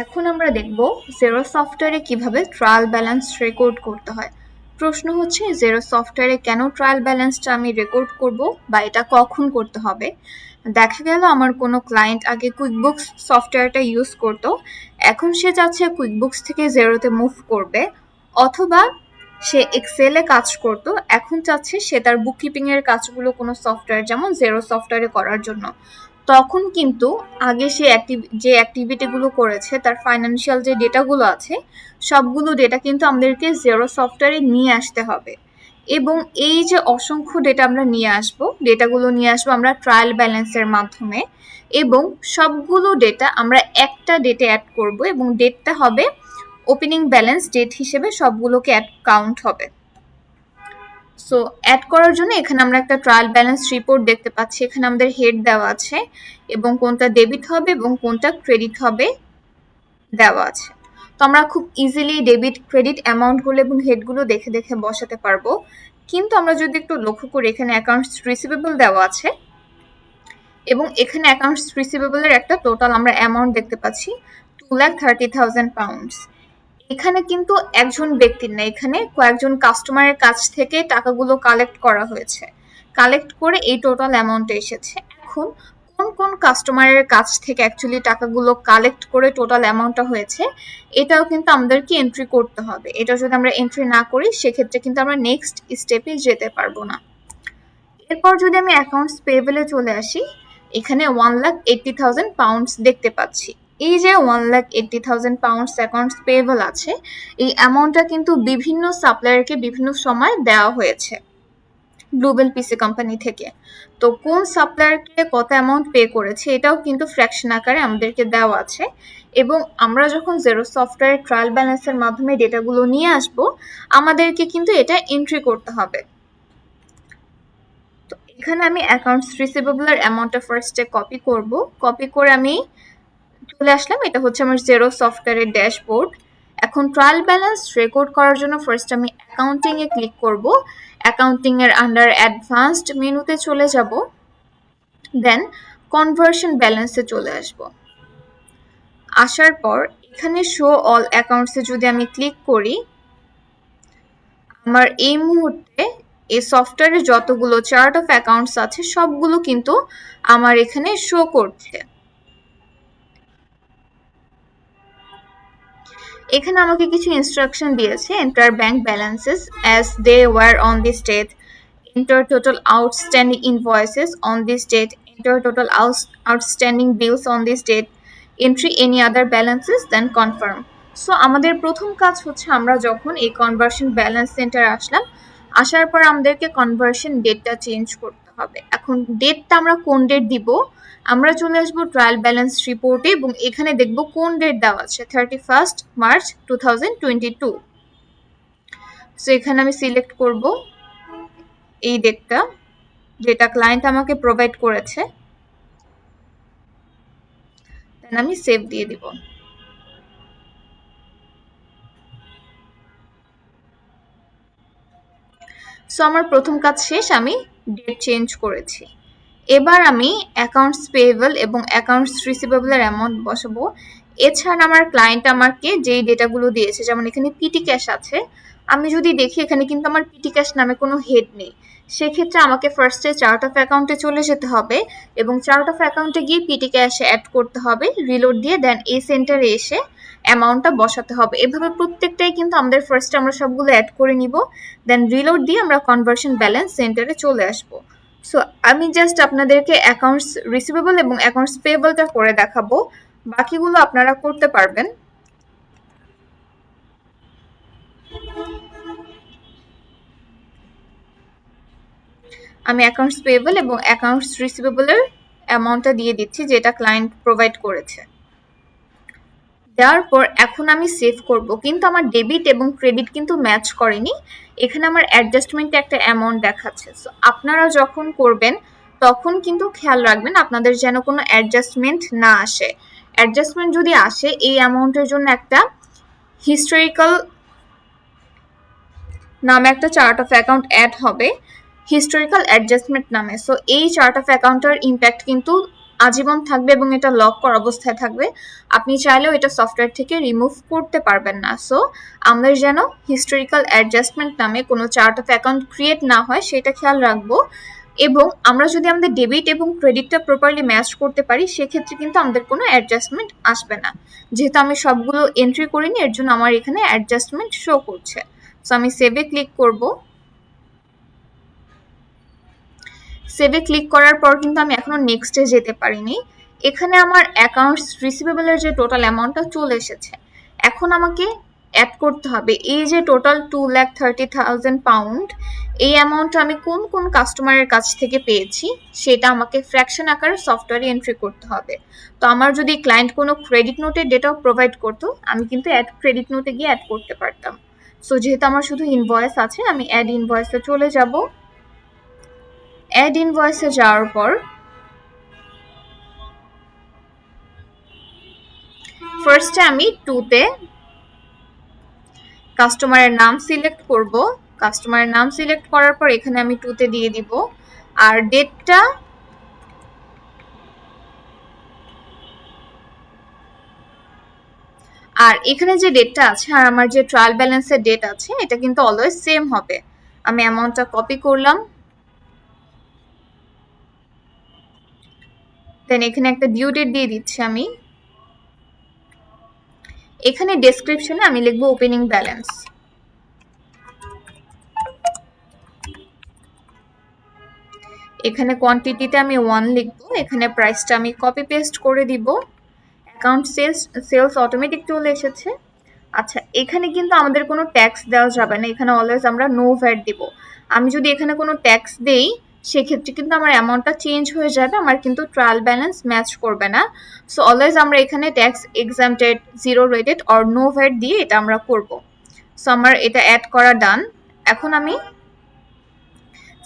এখন আমরা দেখব জেরো সফটওয়্যারে কিভাবে ট্রায়াল ব্যালেন্স রেকর্ড করতে হয়। প্রশ্ন হচ্ছে জেরো সফটওয়্যারে কেন ট্রায়াল ব্যালেন্সটা আমি রেকর্ড করব বা এটা কখন করতে হবে। দেখা গেল আমার কোনো ক্লায়েন্ট আগে কুইকবুকস সফটওয়্যারটা ইউজ করতো, এখন সে চাচ্ছে কুইকবুকস থেকে জেরোতে মুভ করবে, অথবা সে এক্সেলে কাজ করতো, এখন চাচ্ছে সে তার বুককিপিং এর কাজগুলো কোনো সফটওয়্যার যেমন জেরো সফটওয়্যারে করার জন্য। তখন কিন্তু আগে সে যে অ্যাক্টিভিটিগুলো করেছে তার ফাইন্যান্সিয়াল যে ডেটাগুলো আছে সবগুলো ডেটা কিন্তু আমাদেরকে জেরো সফটওয়্যারে নিয়ে আসতে হবে। এবং এই যে অসংখ্য ডেটা আমরা ডেটাগুলো নিয়ে আসবো আমরা ট্রায়াল ব্যালেন্সের মাধ্যমে, এবং সবগুলো ডেটা আমরা একটা ডেটে অ্যাড করব এবং ডেটটা হবে ওপেনিং ব্যালেন্স ডেট হিসেবে সবগুলোকে কাউন্ট হবে। সো অ্যাড করার জন্য এখানে আমরা একটা ট্রায়াল ব্যালেন্স রিপোর্ট দেখতে পাচ্ছি। এখানে আমাদের হেড দেওয়া আছে এবং কোনটা ডেবিট হবে এবং কোনটা ক্রেডিট হবে দেওয়া আছে। তো আমরা খুব ইজিলি ডেবিট ক্রেডিট অ্যামাউন্টগুলো এবং হেডগুলো দেখে দেখে বসাতে পারবো। কিন্তু আমরা যদি একটু লক্ষ্য করি এখানে অ্যাকাউন্টস রিসিভেবল দেওয়া আছে এবং এখানে অ্যাকাউন্টস রিসিভেবলের একটা টোটাল আমরা অ্যামাউন্ট দেখতে পাচ্ছি 2,30,000 পাউন্ডস। এখানে কিন্তু একজন ব্যক্তির না, এখানে কয়েকজন কাস্টমারের কাছ থেকে টাকাগুলো কালেক্ট করা হয়েছে, কালেক্ট করে এই টোটাল অ্যামাউন্টে এসেছে। এখন কোন কোন কাস্টমারের কাছ থেকে অ্যাকচুয়ালি টাকাগুলো কালেক্ট করে টোটাল অ্যামাউন্টটা হয়েছে এটাও কিন্তু আমাদেরকে এন্ট্রি করতে হবে। এটা যদি আমরা এন্ট্রি না করি সেক্ষেত্রে কিন্তু আমরা নেক্সট স্টেপে যেতে পারবো না। এরপর যদি আমি অ্যাকাউন্টস পেয়েবলে চলে আসি, এখানে 1,80,000 পাউন্ডস দেখতে পাচ্ছি। এই যে 1,80,000 পাউন্ডস অ্যাকাউন্টস পেয়েবল আছে, এই অ্যামাউন্টটা কিন্তু বিভিন্ন সাপ্লায়ারকে বিভিন্ন সময় দেওয়া হয়েছে গ্লোবাল পিসি কোম্পানি থেকে। তো কোন সাপ্লায়ারকে কত অ্যামাউন্ট পে করেছে এটাও কিন্তু ফ্র্যাকশন আকারে আমাদেরকে দেওয়া আছে, এবং আমরা যখন জেরো সফটওয়্যার ট্রায়াল ব্যালেন্সের মাধ্যমে ডেটাগুলো নিয়ে আসব আমাদেরকে কিন্তু এটা এন্ট্রি করতে হবে। তো এখানে আমি অ্যাকাউন্টস রিসিভেবলের অ্যামাউন্টটা ফার্স্টে কপি করব, কপি করে আমি চলে আসলাম। এটা হচ্ছে আমার জেরো সফটওয়্যারের ড্যাশবোর্ড। এখন ট্রায়াল ব্যালেন্স রেকর্ড করার জন্য ফার্স্ট আমি অ্যাকাউন্টিং এ ক্লিক করব, অ্যাকাউন্টিং এর আন্ডার অ্যাডভান্সড মেনুতে চলে যাব, দেন কনভার্সন ব্যালেন্সে চলে আসব। আসার পর এখানে শো অল অ্যাকাউন্টসে যদি আমি ক্লিক করি, আমার এই মুহূর্তে এই সফটওয়্যারে যতগুলো চার্ট অফ অ্যাকাউন্টস আছে সবগুলো কিন্তু আমার এখানে শো করছে। এখানে আমাকে কিছু ইনস্ট্রাকশন দিয়েছে, enter bank balances as they were on this date, enter total outstanding invoices on this date, enter total outstanding bills on this date, entry any other balances, then confirm. So আমাদের প্রথম কাজ হচ্ছে আমরা যখন এই conversion balance centre আসলাম, আসার পর আমাদেরকে কনভার্সন ডেটটা চেঞ্জ করতে হবে। এখন ডেটটা আমরা কোন ডেট দিব, আমরা চলে আসবো ট্রায়াল ব্যালেন্স রিপোর্টে এবং এখানে দেখব কোন ডেট দেওয়া আছে, 31 মার্চ 2022। সো এখানে আমি সিলেক্ট করব এই ডেটটা যেটা ক্লায়েন্ট আমাকে প্রোভাইড করেছে, দেন আমি সেভ দিয়ে দিব। সো আমার প্রথম কাজ শেষ, আমি ডেট চেঞ্জ করেছি। এবার আমি অ্যাকাউন্টস পেয়েবল এবং অ্যাকাউন্টস রিসিভেবলের অ্যামাউন্ট বসাবো। এছাড়া আমার ক্লায়েন্ট আমাকে যেই ডেটাগুলো দিয়েছে, যেমন এখানে পিটি ক্যাশ আছে, আমি যদি দেখি এখানে কিন্তু আমার পিটি ক্যাশ নামে কোনো হেড নেই, সেক্ষেত্রে আমাকে ফার্স্টে চার্ট অফ অ্যাকাউন্টে চলে যেতে হবে এবং চার্ট অফ অ্যাকাউন্টে গিয়ে পিটি ক্যাশ অ্যাড করতে হবে, রিলোড দিয়ে দেন এই সেন্টারে এসে অ্যামাউন্টটা বসাতে হবে। এভাবে প্রত্যেকটাই কিন্তু আমাদের ফার্স্টে আমরা সবগুলো অ্যাড করে নিব, দেন রিলোড দিয়ে আমরা কনভার্সন ব্যালেন্স সেন্টারে চলে আসবো। সো আমি জাস্ট আপনাদেরকে অ্যাকাউন্টস রিসিভেবল এবং অ্যাকাউন্টস পেয়েবলটা করে দেখাবো, বাকিগুলো আপনারা করতে পারবেন। আমি অ্যাকাউন্টস পেয়েবল এবং অ্যাকাউন্টস রিসিভেবলের অ্যামাউন্টটা দিয়ে দিচ্ছি যেটা ক্লায়েন্ট প্রোভাইড করেছে। দেওয়ার পর এখন আমি সেভ করব, কিন্তু আমার ডেবিট এবং ক্রেডিট কিন্তু ম্যাচ করেনি, এখানে আমার অ্যাডজাস্টমেন্টে একটা অ্যামাউন্ট দেখাচ্ছে। সো আপনারা যখন করবেন তখন কিন্তু খেয়াল রাখবেন আপনাদের যেন কোনো অ্যাডজাস্টমেন্ট না আসে। অ্যাডজাস্টমেন্ট যদি আসে এই অ্যামাউন্টের জন্য একটা হিস্টোরিক্যাল নামে একটা চার্ট অফ অ্যাকাউন্ট অ্যাড হবে, হিস্টোরিক্যাল অ্যাডজাস্টমেন্ট নামে। সো এই চার্ট অফ অ্যাকাউন্টের ইম্প্যাক্ট কিন্তু আজীবন থাকবে এবং এটা লক করা অবস্থায় থাকবে। আপনি চাইলেও এটা সফটওয়্যার থেকে রিমুভ করতে পারবেন না। সো আমাদের যেন হিস্টোরিক্যাল অ্যাডজাস্টমেন্ট নামে কোনো চার্ট অফ অ্যাকাউন্ট ক্রিয়েট না হয় সেটা খেয়াল রাখবো। এবং আমরা যদি আমাদের ডেবিট এবং ক্রেডিটটা প্রপারলি ম্যাচ করতে পারি সেক্ষেত্রে কিন্তু আমাদের কোনো অ্যাডজাস্টমেন্ট আসবে না। যেহেতু আমি সবগুলো এন্ট্রি করিনি এর জন্য আমার এখানে অ্যাডজাস্টমেন্ট শো করছে। সো আমি সেভে ক্লিক করব। সেভে ক্লিক করার পর কিন্তু আমি এখনো নেক্সটে যেতে পারিনি। এখানে আমার অ্যাকাউন্টস রিসিভেবলের যে টোটাল অ্যামাউন্টটা চলে এসেছে। এখন আমাকে অ্যাড করতে হবে এই যে টোটাল 2,30,000 পাউন্ড, এই অ্যামাউন্টটা আমি কোন কোন কাস্টমারের কাছ থেকে পেয়েছি সেটা আমাকে ফ্র্যাকশন আকারে সফটওয়্যারে এন্ট্রি করতে হবে। তো আমার যদি ক্লায়েন্ট কোনো ক্রেডিট নোটের ডেটাও প্রোভাইড করতো আমি কিন্তু অ্যাড ক্রেডিট নোটে গিয়ে অ্যাড করতে পারতাম। সো যেহেতু আমার শুধু ইনভয়েস আছে আমি অ্যাড ইনভয়েসে চলে যাব। অ্যাড ইনভয়েসে যাওয়ার পর ফার্স্টে আমি টুতে কাস্টমারের নাম সিলেক্ট করব। কাস্টমারের নাম সিলেক্ট করার পর এখানে আমি টুতে দিয়ে দিব। আর ডেটটা আর এখানে যে ডেটটা আছে আর আমার যে ট্রায়াল ব্যালেন্সের ডেট আছে এটা কিন্তু অলওয়েজ সেম হবে। আমি অ্যামাউন্টটা কপি করলাম, দেন এখানে একটা ডিউ ডেট দিয়ে দিচ্ছি আমি। এখানে ডেসক্রিপশনে আমি লিখবো ওপেনিং ব্যালেন্স। এখানে কোয়ান্টিটিতে আমি 1 লিখবো। এখানে প্রাইসটা আমি কপি পেস্ট করে দিব। অ্যাকাউন্ট সেলস অটোমেটিক চলে এসেছে। আচ্ছা, এখানে কিন্তু আমাদের কোনো ট্যাক্স দেওয়া যাবে না। এখানে অলওয়েজ আমরা নো ভ্যাট দিব। আমি যদি এখানে কোনো ট্যাক্স দেই সেক্ষেত্রে কিন্তু আমার অ্যামাউন্টটা চেঞ্জ হয়ে যাবে, আমার কিন্তু ট্রায়াল ব্যালেন্স ম্যাচ করবে না। সো অলওয়েজ আমরা এখানে tax exempted, zero rated or no VAT দিয়ে এটা আমরা করব। সো আমার এটা অ্যাড করা ডান। এখন আমি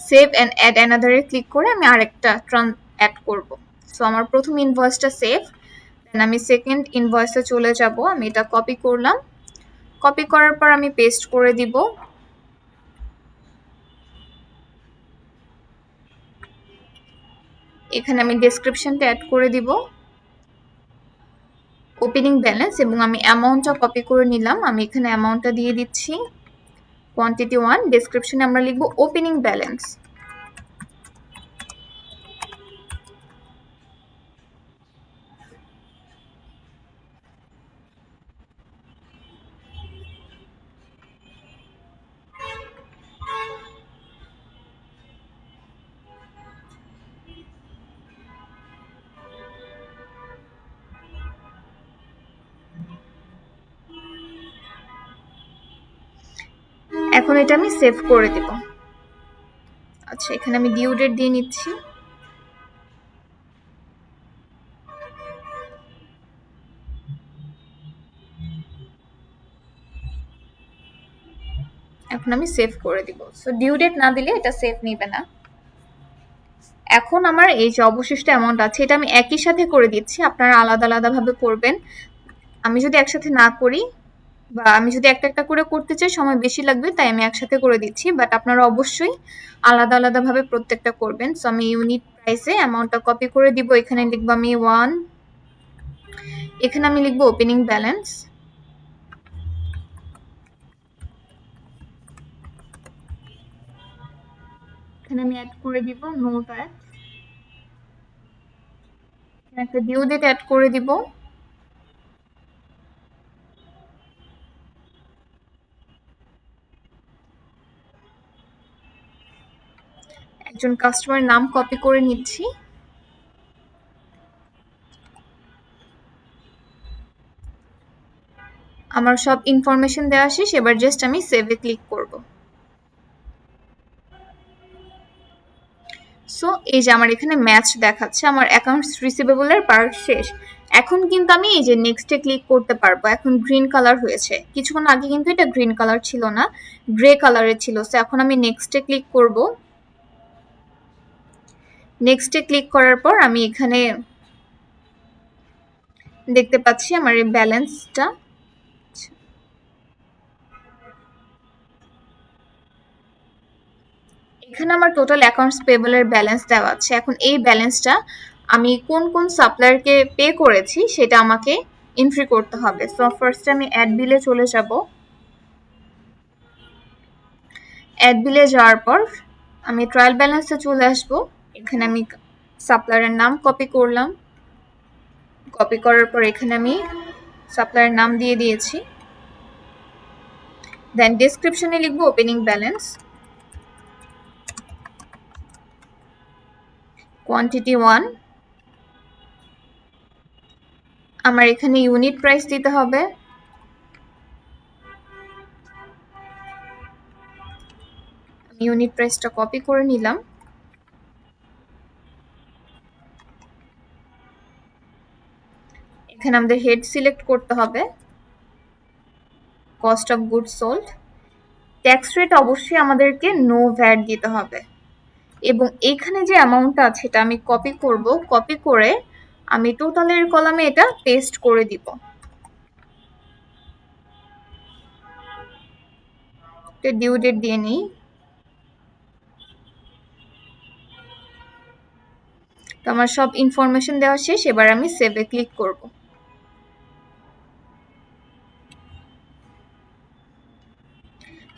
সেভ অ্যান্ড অ্যাড অ্যানাদারে ক্লিক করে আমি আরেকটা অ্যাড করব। সো আমার প্রথম ইনভয়েসটা সেভ, দেন আমি সেকেন্ড ইনভয়েসে চলে যাব। আমি এটা কপি করলাম, কপি করার পর আমি পেস্ট করে দিব। এখানে আমি ডেসক্রিপশনটা অ্যাড করে দিব ওপেনিং ব্যালেন্স এবং আমি অ্যামাউন্টটা কপি করে নিলাম। আমি এখানে অ্যামাউন্টটা দিয়ে দিচ্ছি কোয়ান্টিটি 1। ডেসক্রিপশনে আমরা লিখব ওপেনিং ব্যালেন্স। এখন এটা আমি সেভ করে দিব। আচ্ছা, এখানে আমি ডিউ ডেট দিয়ে নিচ্ছি। এখন আমি সেভ করে দিব। সো ডিউ ডেট না দিলে এটা সেভ নিবে না। এখন আমার এই যে অবশিষ্ট অ্যামাউন্ট আছে এটা আমি একই সাথে করে দিচ্ছি, আপনারা আলাদা আলাদাভাবে করবেন। আমি যদি একসাথে না করি বা আমি যদি একটা একটা করে করতে চাই সময় বেশি লাগবে, তাই আমি একসাথে করে দিচ্ছি। বাট আপনারা অবশ্যই আলাদা আলাদাভাবে প্রত্যেকটা করবেন। সো আমি ইউনিট প্রাইসে অ্যামাউন্টটা কপি করে দিব। এখানে লিখবো আমি 1, এখানে আমি লিখবো ওপেনিং ব্যালেন্স। এখানে আমি অ্যাড করে দিব নো ভ্যাট। এখানে একটা ডিউ ডেট অ্যাড করে দিব। একজন কাস্টমার নাম কপি করে নিচ্ছি। আমার সব ইনফরমেশন দেওয়া শেষ, এবার জাস্ট আমি সেভে ক্লিক করব। সো এই যে আমার এখানে ম্যাচ দেখাচ্ছে, আমার অ্যাকাউন্টস রিসিভেবলের পার্ট শেষ। এখন কিন্তু আমি এই যে নেক্সটে ক্লিক করতে পারবো। এখন গ্রিন কালার হয়েছে, কিছুক্ষণ আগে কিন্তু এটা গ্রিন কালার ছিল না, গ্রে কালারের ছিল। সো এখন আমি নেক্সটে ক্লিক করব। নেক্সটে ক্লিক করার পর আমি এখানে দেখতে পাচ্ছি আমার এই ব্যালেন্সটা। এখানে আমার টোটাল অ্যাকাউন্টস পেবলের ব্যালেন্স দেওয়া আছে। এখন এই ব্যালেন্সটা আমি কোন কোন সাপ্লায়ারকে পে করেছি সেটা আমাকে এন্ট্রি করতে হবে। সো ফার্স্টে আমি অ্যাড বিলে চলে যাব। অ্যাড বিলে যাওয়ার পর আমি ট্রায়াল ব্যালেন্সে চলে আসব। এখানে আমি সাপ্লায়ারের নাম কপি করলাম। কপি করার পর এখানে আমি সাপ্লায়ারের নাম দিয়ে দিয়েছি। দেন ডেসক্রিপশনে লিখব ওপেনিং ব্যালেন্স, কোয়ান্টিটি 1। আমার এখানে ইউনিট প্রাইস দিতে হবে। ইউনিট প্রাইসটা কপি করে নিলাম। এখানে আমাদের হেড সিলেক্ট করতে হবে, cost of goods sold. Tax rate অবশ্যই আমাদেরকে নো ভ্যাট দিতে হবে। এবং এখানে যে অ্যামাউন্টটা আছে এটা আমি কপি করব। কপি করে আমি টোটালের কলামে এটা পেস্ট করে দিব। ডিউ ডেট দিয়ে নিই। তো আমার সব ইনফরমেশন দেওয়া শেষ। এবার আমি সেভে ক্লিক করব।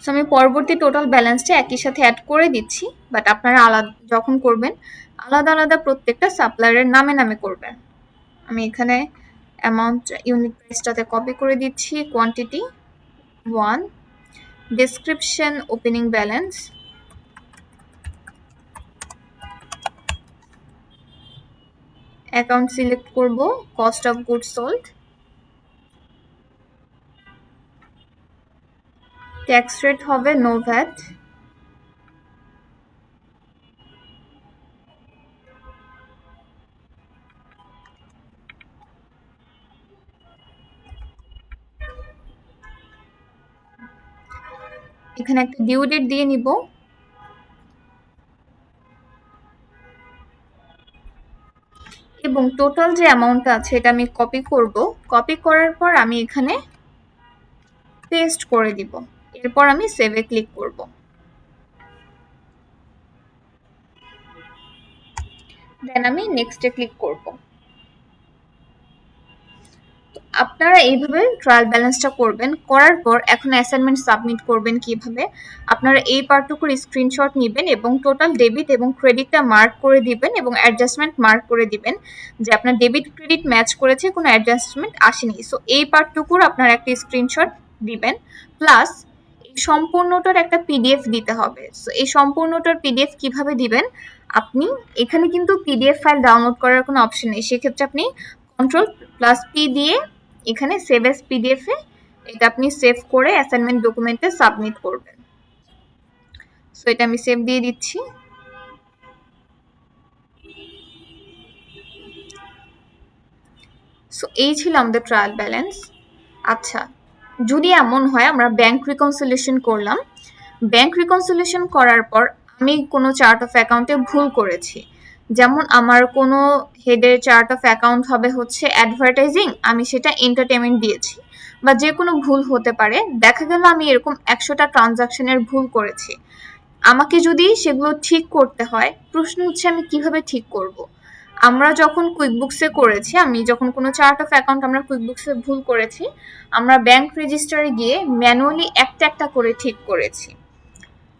সো আমি পরবর্তী টোটাল ব্যালেন্সটা একই সাথে অ্যাড করে দিচ্ছি, বাট আপনারা আলাদা যখন করবেন আলাদা আলাদা প্রত্যেকটা সাপ্লায়ারের নামে নামে করবেন। আমি এখানে অ্যামাউন্ট ইউনিট প্রাইসটাতে কপি করে দিচ্ছি, quantity 1, description opening balance, account select করব, cost of goods sold, tax rate হবে নো ভ্যাট, এখানে একটা ডিউ ডেট দিয়ে নিব। এবং টোটাল যে অ্যামাউন্টটা আছে এটা আমি কপি করব। কপি করার পর আমি এখানে পেস্ট করে দিব। এরপর আমি সেভে ক্লিক করব। দেন আমি নেক্সটে ক্লিক করব। আপনারা এইভাবে ট্রায়াল ব্যালেন্সটা করবেন। করার পর এখন অ্যাসাইনমেন্ট সাবমিট করবেন কিভাবে, আপনারা এই পার্টটুকুর স্ক্রিনশট নেবেন এবং টোটাল ডেবিট এবং ক্রেডিটটা মার্ক করে দিবেন এবং অ্যাডজাস্টমেন্ট মার্ক করে দিবেন যে আপনার ডেবিট ক্রেডিট ম্যাচ করেছে, কোনো অ্যাডজাস্টমেন্ট আসেনি। সো এই পার্টটুকুর আপনারা একটা স্ক্রিনশট দিবেন, প্লাস এই সম্পূর্ণটার একটা পিডিএফ দিতে হবে। সো এই সম্পূর্ণটার পিডিএফ কিভাবে দিবেন, আপনি এখানে কিন্তু পিডিএফ ফাইল ডাউনলোড করার কোনো অপশন নেই। সেক্ষেত্রে আপনি Ctrl+P দিয়ে এখানে সেভ এস পিডিএফ এ এটা আপনি সেভ করে অ্যাসাইনমেন্ট ডকুমেন্টে সাবমিট করবেন। সো এটা আমি সেভ দিয়ে দিচ্ছি। সো এই ছিল আমাদের ট্রায়াল ব্যালেন্স। আচ্ছা, যদি এমন হয় আমরা ব্যাংক রিকনসিলিয়েশন করলাম, ব্যাংক রিকনসিলিয়েশন করার পর আমি কোনো চার্ট অফ অ্যাকাউন্টে ভুল করেছি, যেমন আমার কোনো হেডের চার্ট অফ অ্যাকাউন্ট হবে হচ্ছে অ্যাডভার্টাইজিং, আমি সেটা এন্টারটেনমেন্ট দিয়েছি, বা যে কোনো ভুল হতে পারে। দেখা গেল আমি এরকম 100টা ট্রানজাকশনের ভুল করেছি। আমাকে যদি সেগুলো ঠিক করতে হয়, প্রশ্ন হচ্ছে আমি কিভাবে ঠিক করব। আমরা যখন কুইকবুকসে করেছি, আমি যখন কোনো চার্ট অফ অ্যাকাউন্ট আমরা কুইকবুকসে ভুল করেছি, আমরা ব্যাংক রেজিস্টারে গিয়ে ম্যানুয়ালি একটা একটা করে ঠিক করেছি।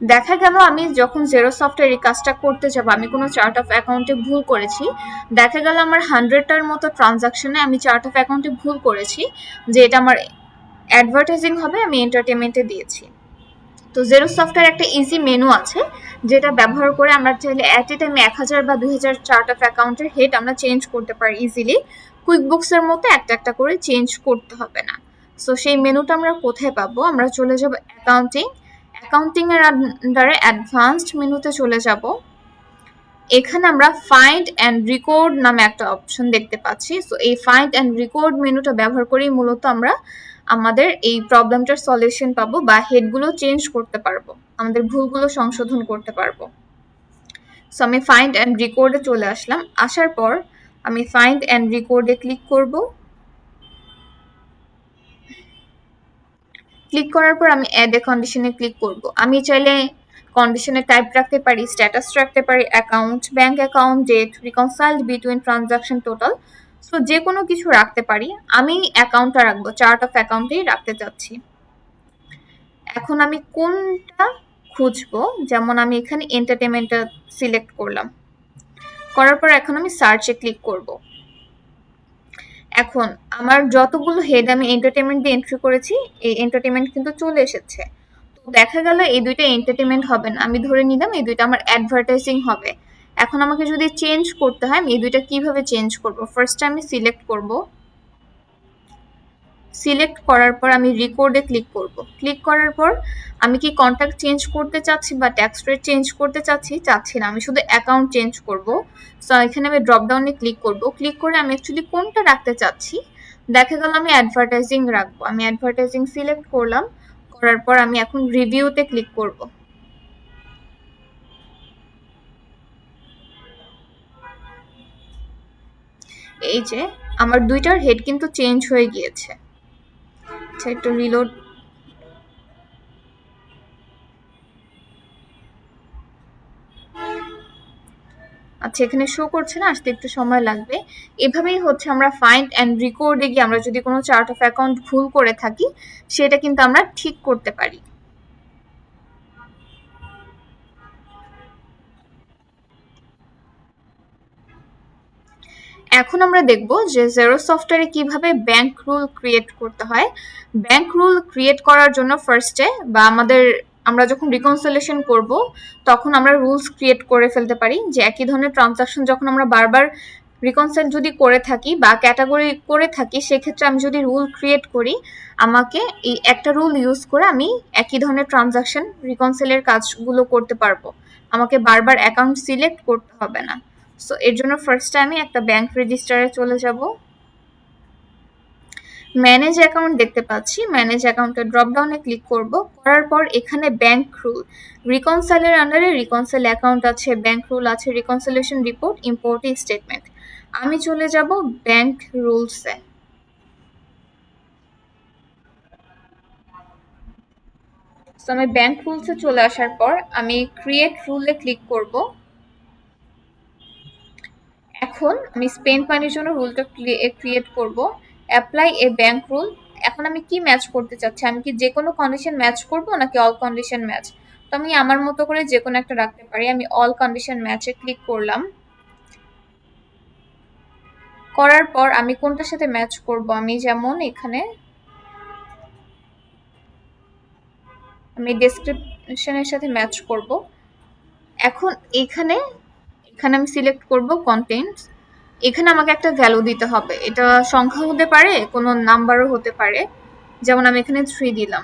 দেখা গেল আমি যখন জেরো সফটওয়্যার এই কাজটা করতে যাব, আমি কোনো চার্ট অফ অ্যাকাউন্টে ভুল করেছি। দেখা গেল আমার 100টার মতো ট্রানজাকশনে আমি চার্ট অফ অ্যাকাউন্টে ভুল করেছি যে এটা আমার অ্যাডভার্টাইজিং হবে, আমি এন্টারটেনমেন্টে দিয়েছি। তো জেরো সফটওয়্যার একটা ইজি মেনু আছে যেটা ব্যবহার করে আমরা চাইলে অ্যাট এ টাইমে 1000 বা 2000 চার্ট অফ অ্যাকাউন্টের হেড আমরা চেঞ্জ করতে পারি ইজিলি। কুইকবুকসের মতো একটা একটা করে চেঞ্জ করতে হবে না। সো সেই মেনুটা আমরা কোথায় পাবো, আমরা চলে যাব অ্যাকাউন্টিং, অ্যাকাউন্টিং এর আন্ডারে অ্যাডভান্সড মেনুতে চলে যাব। এখানে আমরা ফাইন্ড অ্যান্ড রেকর্ড নামে একটা অপশন দেখতে পাচ্ছি। সো এই ফাইন্ড অ্যান্ড রেকর্ড মেনুটা ব্যবহার করেই মূলত আমরা আমাদের এই প্রবলেমটার সলিউশন পাবো বা হেডগুলো চেঞ্জ করতে পারবো, আমাদের ভুলগুলো সংশোধন করতে পারবো। সো আমি ফাইন্ড অ্যান্ড রেকর্ডে চলে আসলাম। আসার পর আমি ফাইন্ড অ্যান্ড রেকর্ডে ক্লিক করব। ক্লিক করার পর আমি অ্যাড এ কন্ডিশনে ক্লিক করব। আমি চাইলে কন্ডিশনের টাইপ রাখতে পারি, স্ট্যাটাস রাখতে পারি, account, bank account, date, reconciled between transaction total. So যে কোনো কিছু রাখতে পারি। আমি অ্যাকাউন্টটা রাখবো, চার্ট অফ অ্যাকাউন্টেই রাখতে চাচ্ছি। এখন আমি কোনটা খুঁজবো, যেমন আমি এখানে এন্টারটেনমেন্টটা সিলেক্ট করলাম, করার পর এখন আমি সার্চে ক্লিক করব। এখন আমার যতগুলো হেড আমি এন্টারটেনমেন্ট দিয়ে এন্ট্রি করেছি, এই এন্টারটেনমেন্ট কিন্তু চলে এসেছে। তো দেখা গেল এই দুইটা এন্টারটেনমেন্ট হবে না, আমি ধরে নিলাম এই দুইটা আমার অ্যাডভার্টাইজিং হবে। এখন আমাকে যদি চেঞ্জ করতে হয়, আমি এই দুইটা কিভাবে চেঞ্জ করব? ফার্স্টে আমি সিলেক্ট করব, সিলেক্ট করার পর আমি রেকর্ডে ক্লিক করব। ক্লিক করার পর আমি কি কন্ট্যাক্ট চেঞ্জ করতে চাচ্ছি বা ট্যাক্স রেট চেঞ্জ করতে চাচ্ছি না, আমি শুধু অ্যাকাউন্ট চেঞ্জ করব। সো এখানে আমি ড্রপ ডাউনে ক্লিক করব। ক্লিক করে আমি অ্যাকচুয়ালি কোনটা রাখতে চাচ্ছি, দেখা গেল আমি অ্যাডভার্টাইজিং রাখবো। আমি অ্যাডভার্টাইজিং সিলেক্ট করলাম, করার পর আমি এখন রিভিউতে ক্লিক করব। এই যে আমার দুইটার হেড কিন্তু চেঞ্জ হয়ে গিয়েছে। আচ্ছা, একটু রিলোড। আচ্ছা, এখানে শো করছে না, আসতে একটু সময় লাগবে। এভাবেই হচ্ছে আমরা ফাইন্ড অ্যান্ড রিকর্ডে গিয়ে আমরা যদি কোনো চার্ট অফ অ্যাকাউন্ট ভুল করে থাকি, সেটা কিন্তু আমরা ঠিক করতে পারি। এখন আমরা দেখব যে জেরো সফটওয়্যারে কিভাবে ব্যাংক রুল ক্রিয়েট করতে হয়। ব্যাংক রুল ক্রিয়েট করার জন্য ফার্স্টে বা আমরা যখন রিকনসিলিয়েশন করব, তখন আমরা রুলস ক্রিয়েট করে ফেলতে পারি যে একই ধরনের ট্রানজাকশন যখন আমরা বারবার রিকনসাইল যদি করে থাকি বা ক্যাটাগরি করে থাকি, সেক্ষেত্রে আমি যদি রুল ক্রিয়েট করি, আমাকে এই একটা রুল ইউজ করে আমি একই ধরনের ট্রানজাকশন রিকনসাইলের কাজগুলো করতে পারবো। আমাকে বারবার অ্যাকাউন্ট সিলেক্ট করতে হবে না। সো এর জন্য ফার্স্টে আমি একটা ব্যাংক রেজিস্টারে চলে যাব। ম্যানেজ অ্যাকাউন্ট দেখতে পাচ্ছি, ম্যানেজ অ্যাকাউন্টের ড্রপ ডাউনে ক্লিক করব। করার পর এখানে ব্যাংক রুল, রিকনসাইলের আন্ডারে রিকনসাইল অ্যাকাউন্ট আছে, ব্যাংক রুল আছে, রিকনসাইলেশন রিপোর্ট, ইম্পোর্ট স্টেটমেন্ট। আমি চলে যাব ব্যাংক রুলসে। সো আমি ব্যাংক রুলসে চলে আসার পর আমি ক্রিয়েট রুলে ক্লিক করব। এখন আমি স্পেন্ড মানির জন্য রুলটা ক্রিয়েট করব। অ্যাপ্লাই এ ব্যাংক রুল। এখন আমি কি ম্যাচ করতে চাচ্ছি, আমি কি যে কোনো কন্ডিশন ম্যাচ করব নাকি অল কন্ডিশন ম্যাচ? তো আমি আমার মতো করে যে কোনো একটা রাখতে পারি। আমি অল কন্ডিশন ম্যাচে ক্লিক করলাম। করার পর আমি কোনটার সাথে ম্যাচ করব, আমি যেমন এখানে আমি ডেসক্রিপশনের সাথে ম্যাচ করব। এখন এখানে এখানে আমি সিলেক্ট করব কন্টেন্টস। এখানে আমাকে একটা ভ্যালু দিতে হবে, এটা সংখ্যা হতে পারে, কোনো নাম্বারও হতে পারে। যেমন আমি এখানে 3 দিলাম।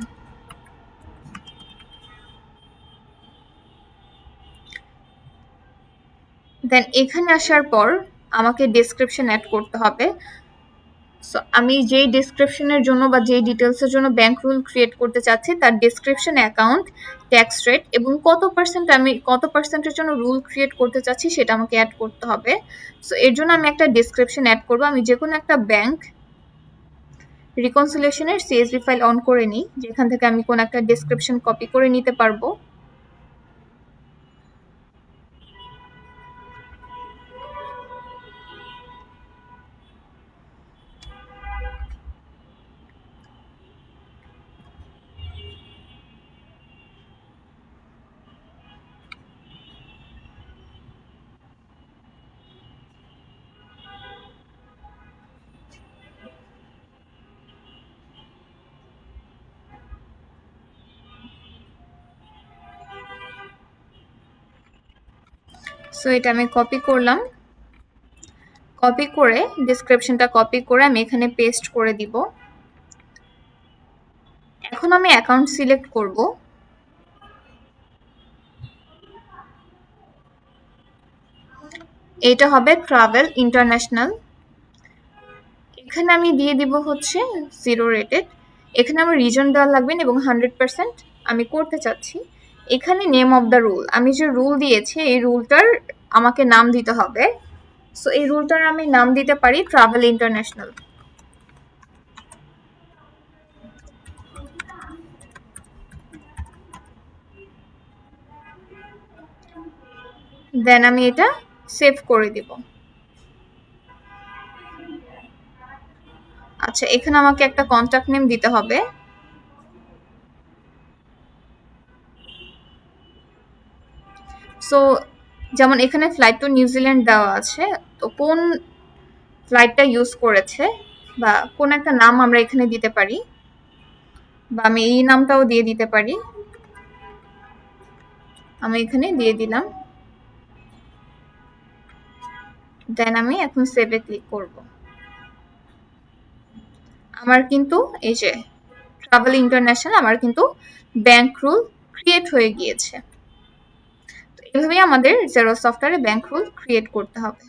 দেন এখানে আসার পর আমাকে ডেসক্রিপশন অ্যাড করতে হবে। সো আমি যেই ডেসক্রিপশনের জন্য বা যেই ডিটেলসের জন্য ব্যাংক রুল ক্রিয়েট করতে চাচ্ছি, তার ডেসক্রিপশন, অ্যাকাউন্ট, ট্যাক্স রেট এবং কত পার্সেন্টের জন্য রুল ক্রিয়েট করতে চাচ্ছি সেটা আমাকে অ্যাড করতে হবে। সো এর জন্য আমি একটা ডেসক্রিপশন অ্যাড করব। আমি যে কোনো একটা ব্যাংক রিকনসিলিয়েশনের সিএসভি ফাইল অন করে নিই, যেখান থেকে আমি কোনো একটা ডেসক্রিপশন কপি করে নিতে পারবো। সো এটা আমি কপি করলাম। কপি করে ডেসক্রিপশনটা কপি করে আমি এখানে পেস্ট করে দিব। এখন আমি অ্যাকাউন্ট সিলেক্ট করব। এটা হবে ট্রাভেল ইন্টারন্যাশনাল। এখানে আমি দিয়ে দিব হচ্ছে 0 রেটেড। এখানে আমার রিজন দেওয়া লাগবে এবং 100% আমি করতে চাচ্ছি। এখানে নেম অফ দ্য রুল, আমি যে রুল দিয়েছি এই রুলটার আমাকে নাম দিতে হবে। সো এই রুলটার আমি নাম দিতে পারি ট্রাভেল ইন্টারন্যাশনাল। দেন আমি এটা সেভ করে দিব। আচ্ছা, এখানে আমাকে একটা কন্টাক্ট নেম দিতে হবে। সো যেমন এখানে ফ্লাইট টু নিউজিল্যান্ড দেওয়া আছে, তো কোন ফ্লাইটটা ইউজ করেছে বা কোন একটা নাম আমরা এখানে দিতে পারি, বা আমি এই নামটাও দিয়ে দিতে পারি। আমি এখানে দিয়ে দিলাম। দেন আমি এখন সেভে ক্লিক করব। আমার কিন্তু এই যে ট্রাভেল ইন্টারন্যাশনাল আমার কিন্তু ব্যাংক রুল ক্রিয়েট হয়ে গিয়েছে। তো এভাবেই আমাদের জেরো সফটওয়্যারে ব্যাংক রুল ক্রিয়েট করতে হবে।